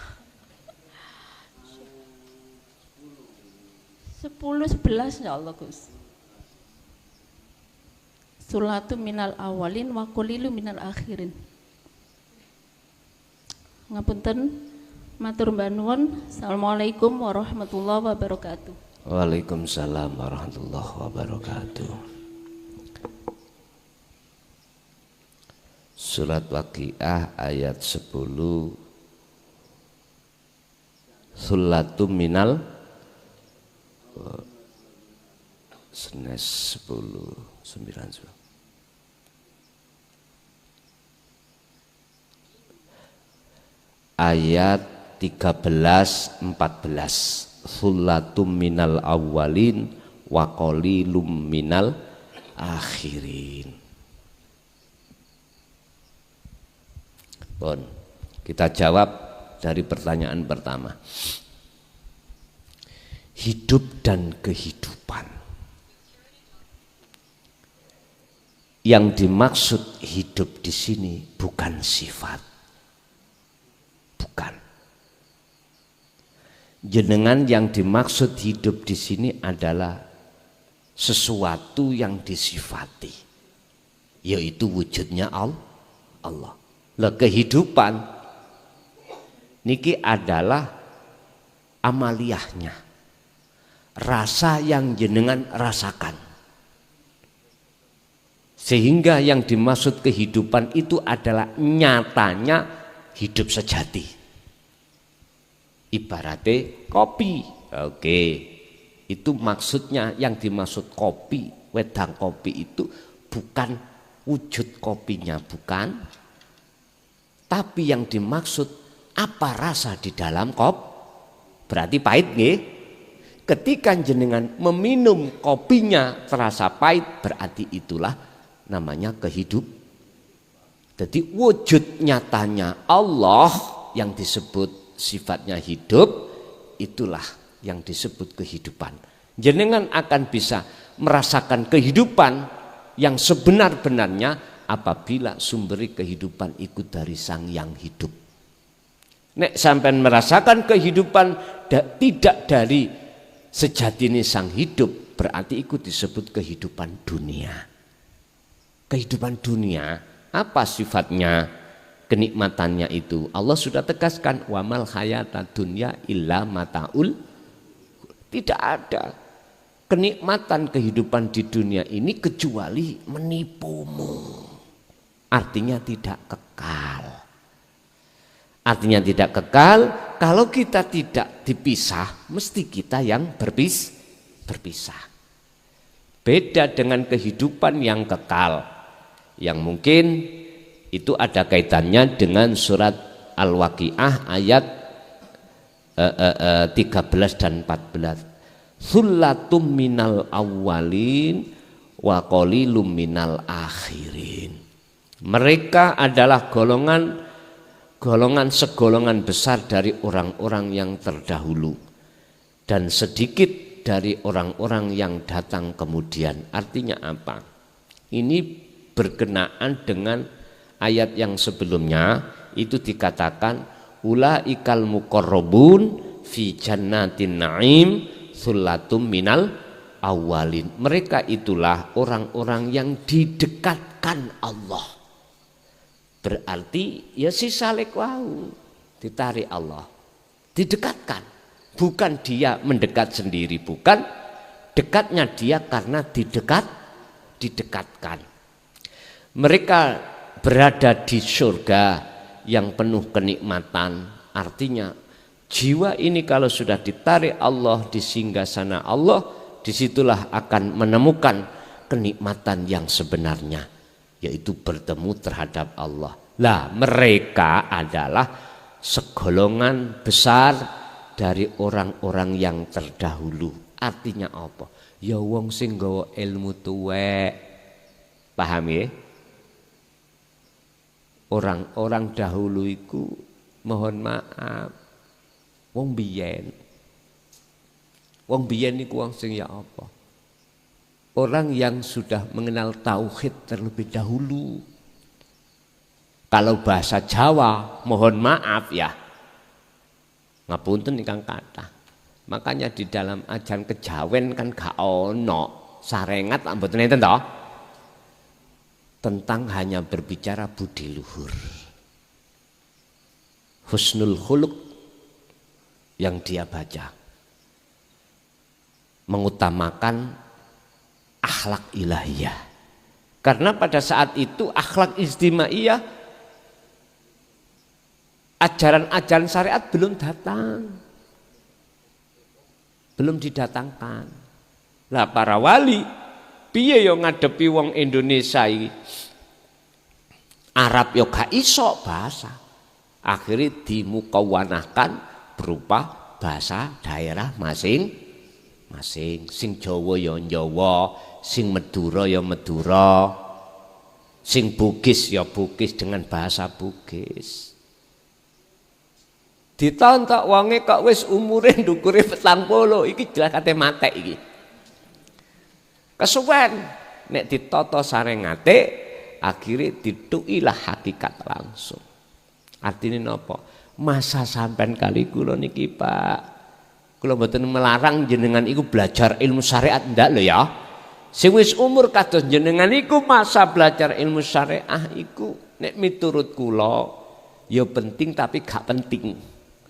10-11 insyaallah Gus. Sulatum minal awalin wa qalilu minal akhirin. Ngapunten, matur nuwun. Assalamualaikum warahmatullahi wabarakatuh. Waalaikumsalam warahmatullahi wabarakatuh. Surat Waqiah ayat 10. Sulatum minal senes 10 9. Ayat 13-14 Sulatum minal awwalin wa qalilum minal akhirin. Bon, kita jawab dari pertanyaan pertama. Hidup dan kehidupan. Yang dimaksud hidup di sini bukan sifat. Bukan. Jenengan yang dimaksud hidup di sini adalah sesuatu yang disifati, yaitu wujudnya Allah. Lah kehidupan niki adalah amaliyahnya, rasa yang jenengan rasakan. Sehingga yang dimaksud kehidupan itu adalah nyatanya hidup sejati. Ibaratnya kopi. Oke. Itu maksudnya yang dimaksud kopi, wedang kopi itu bukan wujud kopinya, bukan. Tapi yang dimaksud apa rasa di dalam kopi. Berarti pahit nggih. Ketika jenengan meminum kopinya terasa pahit, berarti itulah namanya kehidup. Jadi wujud nyatanya Allah yang disebut sifatnya hidup, itulah yang disebut kehidupan. Jenengan akan bisa merasakan kehidupan yang sebenar-benarnya apabila sumberi kehidupan itu dari Sang Yang hidup. Nek sampean merasakan kehidupan tidak dari sejatine Sang hidup, berarti itu disebut kehidupan dunia. Kehidupan dunia apa sifatnya, kenikmatannya itu Allah sudah tegaskan, wamal hayata dunya illa mataul. Tidak ada kenikmatan kehidupan di dunia ini kecuali menipumu. Artinya tidak kekal. Artinya tidak kekal. Kalau kita tidak dipisah, mesti kita yang berpisah. Beda dengan kehidupan yang kekal, yang mungkin itu ada kaitannya dengan surat Al-Waqiah ayat 13 dan 14. Sullatum minal awwalin wa qalilum minal akhirin. Mereka adalah segolongan besar dari orang-orang yang terdahulu dan sedikit dari orang-orang yang datang kemudian. Artinya apa? Ini berkenaan dengan ayat yang sebelumnya, itu dikatakan ulaikal muqarrabun fi jannatin na'im sullatum minal awwalin. Mereka itulah orang-orang yang didekatkan Allah. Berarti ya si salek wau ditarik Allah, didekatkan. Bukan dia mendekat sendiri, bukan. Dekatnya dia karena didekatkan. Mereka berada di surga yang penuh kenikmatan. Artinya jiwa ini kalau sudah ditarik Allah di singgasana Allah, disitulah akan menemukan kenikmatan yang sebenarnya, yaitu bertemu terhadap Allah. Lah mereka adalah segolongan besar dari orang-orang yang terdahulu. Artinya apa? Ya wong sing nggawa ilmu tuwek. Paham ya? Orang-orang dahulu itu mohon maaf wong biyen. Wong biyen niku wong sing ya apa? Orang yang sudah mengenal tauhid terlebih dahulu. Kalau bahasa Jawa, mohon maaf ya, ngapunten ingkang kathah. Makanya di dalam ajan kejawen kan gak ono sarengat mboten enten to? Tentang hanya berbicara budi luhur. Husnul khuluq yang dia baca. Mengutamakan akhlak ilahiyah. Karena pada saat itu akhlak istimaiyah, ajaran-ajaran syariat belum datang. Belum didatangkan. Lah para wali piye yo ngadepi wong Indonesia iki? Arab yo gak iso bahasa. Akhirnya dimukawanahkan berupa bahasa daerah masing-masing. Sing Jawa ya Jawa, sing Madura ya Madura, sing Bugis ya Bugis dengan bahasa Bugis. Ditontok wonge kok wis umure ndukure 40, iki jelas kate matek iki. Kesuwen nek ditata sarengate akhirnya ditukilah hakikat langsung. Artinya napa? Masa sampean kali kula niki Pak, kula mboten melarang jenengan iku belajar ilmu syariat ndak lho ya. Sing wis umur kados jenengan iku masa belajar ilmu syariah iku nek miturut kula ya penting tapi gak penting.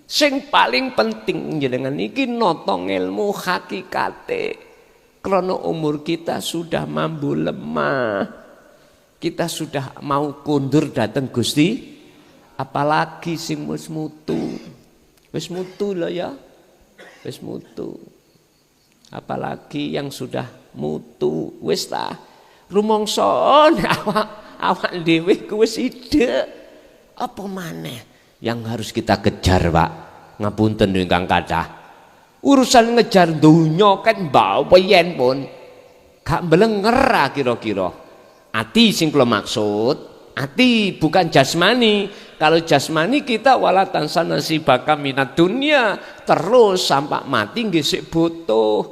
Sing paling penting jenengan iki nata ilmu hakikate. Karena umur kita sudah mambu lemah, kita sudah mau kundur datang Gusti, apalagi sing wis mutu lah ya, wis mutu, apalagi yang sudah mutu, wis lah, rumongson awak dhewe ku wis ide, apa maneh yang harus kita kejar Pak, ngapunten ingkang kathah. Urusan ngejar dunya kan mbak yen pun gak mbelenger kira-kira. Ati sing kula maksud, ati bukan jasmani. Kalau jasmani kita wala tansana sibaka minat dunya terus sampai mati nggih sik butuh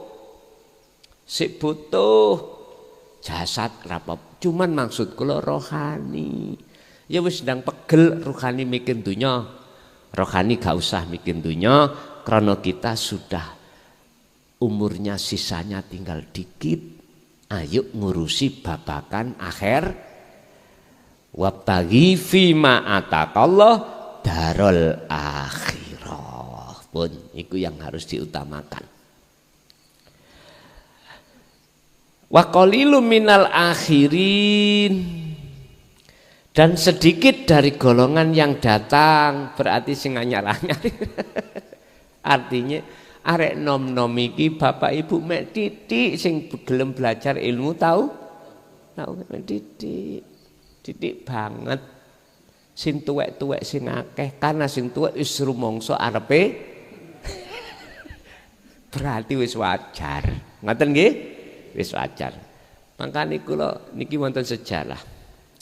jasad rapop. Cuman maksud kula rohani. Ya wis ndang pegel rohani mikir dunya. Rohani gak usah mikir dunya. Karena kita sudah umurnya sisanya tinggal dikit, ayo ngurusi babakan akhir. Wabtaghi fima atakallah darul akhirah. Pun itu yang harus diutamakan. Wa qalilum minal akhirin. Dan sedikit dari golongan yang datang, berarti sing anyar-anyar. Artinya arek nom-nom iki bapak ibu mek titik sing gelem belajar ilmu tahu titik banget. Sing tuwek-tuwek sing akeh karena sing tuwek wis rumangsa arepe berarti wis wajar. Ngoten nggih? Wis wajar. Mangkane kula niki wonten sejarah.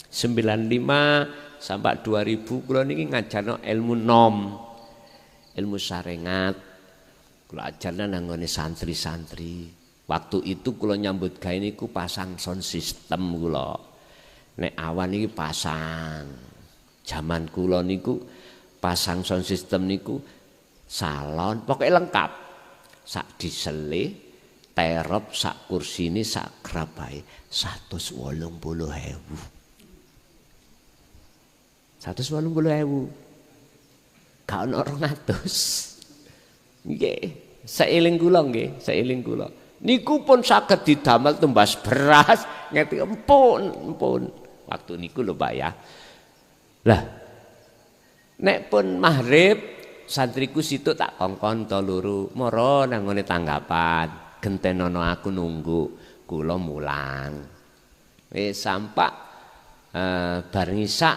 95 sampai 2000 kula niki ngajarno ilmu nom. Ilmu sarengat kula ajarna nang ngene santri-santri. Waktu itu kula nyambut gawe niku pasang sound system kula. Nek awan iki pasang. Zaman kula niku pasang sound system niku salon, pokoknya lengkap. Sak disele, terop, sak kursine, sak grabahe 180.000. 180.000. Gak ono 200. Nggih, seiling kula nggih, seiling kula. Niku pun saged didamel tumbas beras, ngeti empun. Waktu niku lho Pak ya. Lah, nek pun maghrib santriku situ tak kongkon to luru, moro nang ngene tanggapan, gentenono aku nunggu, kula mulang. Wis sampak bareng isak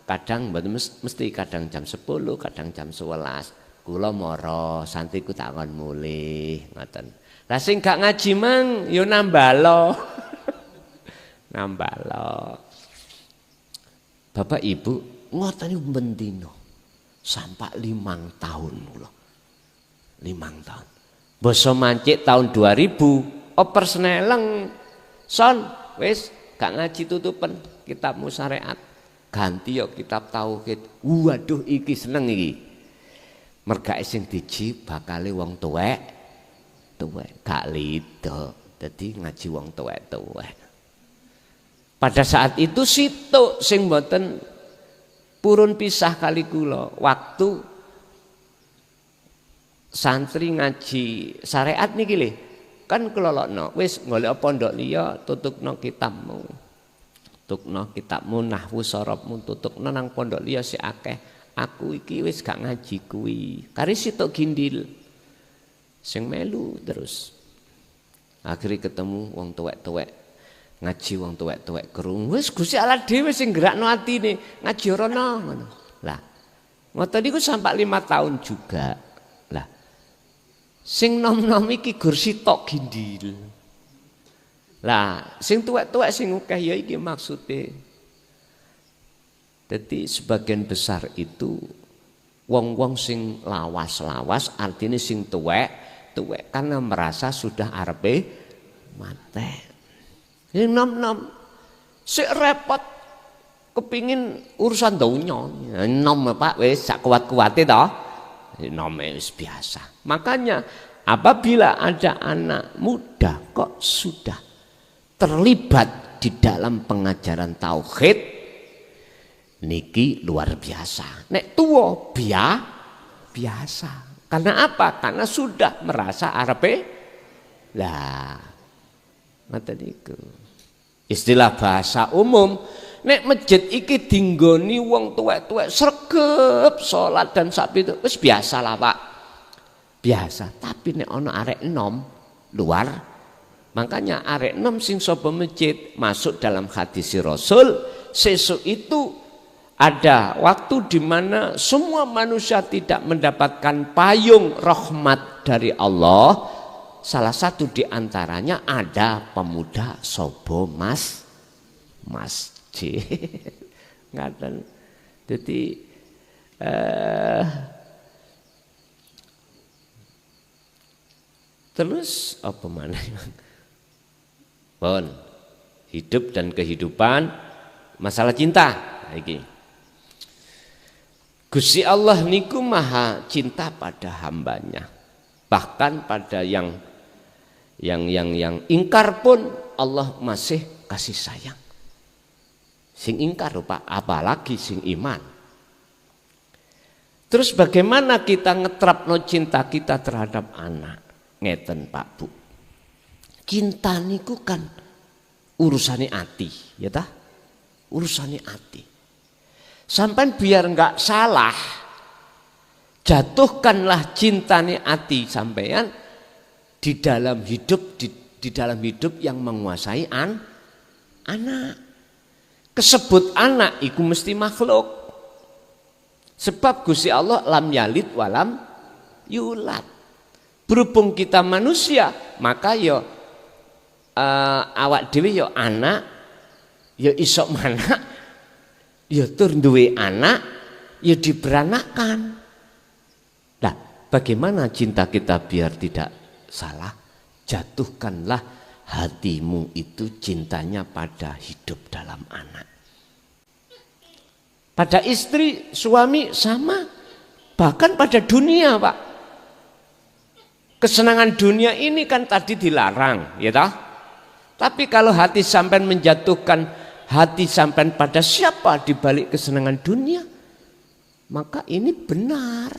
kadang mboten mesti kadang jam 10, kadang jam 11. Kula moro, santriku tak kon mulih, ngoten. Lah sing gak ngaji mang yo nambalo. Nambalo. Bapak Ibu ngoten niku bendino. Sampai 5 tahun kula. 5 tahun. Basa mancik tahun 2000, oper seneleng. Son, wis gak ngaji tutupen kitabmu syariat. Ganti yo kitab tauhid. Waduh iki seneng iki. Mergake sing diji bakale wong tuwek, gak lido. Dadi ngaji wong tuwek. Pada saat itu situ sing mboten purun pisah kali kula waktu santri ngaji syariat niki lho. Kan kelolokno wis golek pondok liya tutukno kitabmu. Tutukno kitabmu nahwu sorobmu tutukno nang pondok liya sik akeh. Aku iki wis gak ngaji kuwi. Kari sitok gindil. Sing melu terus. Akhirnya ketemu wong tuwek-tuwek. Ngaji wong tuwek-tuwek krungu. Wis Gusti Allah dhewe sing gerakno atine. Ngaji rono ngono. Lah, ngoten niku sampai 5 tahun juga. Lah. Sing nom-nom iki gur sitok gindil. Lah, sing tuwek-tuwek sing akeh ya iki maksude. Jadi sebagian besar itu wong-wong sing lawas-lawas artinya sing tuwek karena merasa sudah arepe mate. Ini nom-nom sik repot kepingin urusan donya. Nom Pak wis sak kuat-kuate to. Nom wis biasa. Makanya apabila ada anak muda kok sudah terlibat di dalam pengajaran tauhid niki luar biasa. Nek tuwa biasa. Karena apa? Karena sudah merasa arepe lah. Ngoten niku. Istilah bahasa umum, nek masjid iki dinggoni wong tuwek-tuwek sregep salat dan sak pitu wis biasa lah Pak. Biasa, tapi nek ana arek enom luar, makanya arek enom sing sapa masjid masuk dalam hadis Rasul, sesuk itu ada waktu di mana semua manusia tidak mendapatkan payung rahmat dari Allah. Salah satu di antaranya ada pemuda sobo masjid. Ngaten. Jadi terus apa mana? Bon, hidup dan kehidupan, masalah cinta iki. Gusti Allah niku maha cinta pada hambanya. Bahkan pada yang ingkar pun Allah masih kasih sayang. Sing ingkar Pak, apalagi sing iman. Terus bagaimana kita ngetrapno cinta kita terhadap anak? Ngeten Pak Bu. Cinta niku kan urusane ati, ya tah? Urusane ati. Sampai biar enggak salah, jatuhkanlah cintane ati sampean di dalam hidup di dalam hidup yang menguasai anak. Kesebut anak iku mesti makhluk. Sebab Gusti Allah lam yalid walam yulad. Berhubung kita manusia, maka yo awak dhewe yo anak, yo isok mana. Ya tur duwe anak, ya diberanakan. Nah, bagaimana cinta kita biar tidak salah? Jatuhkanlah hatimu itu cintanya pada hidup dalam anak. Pada istri, suami sama. Bahkan pada dunia Pak. Kesenangan dunia ini kan tadi dilarang, ya toh? Tapi kalau hati sampai menjatuhkan hati sampai pada siapa di balik kesenangan dunia, maka ini benar.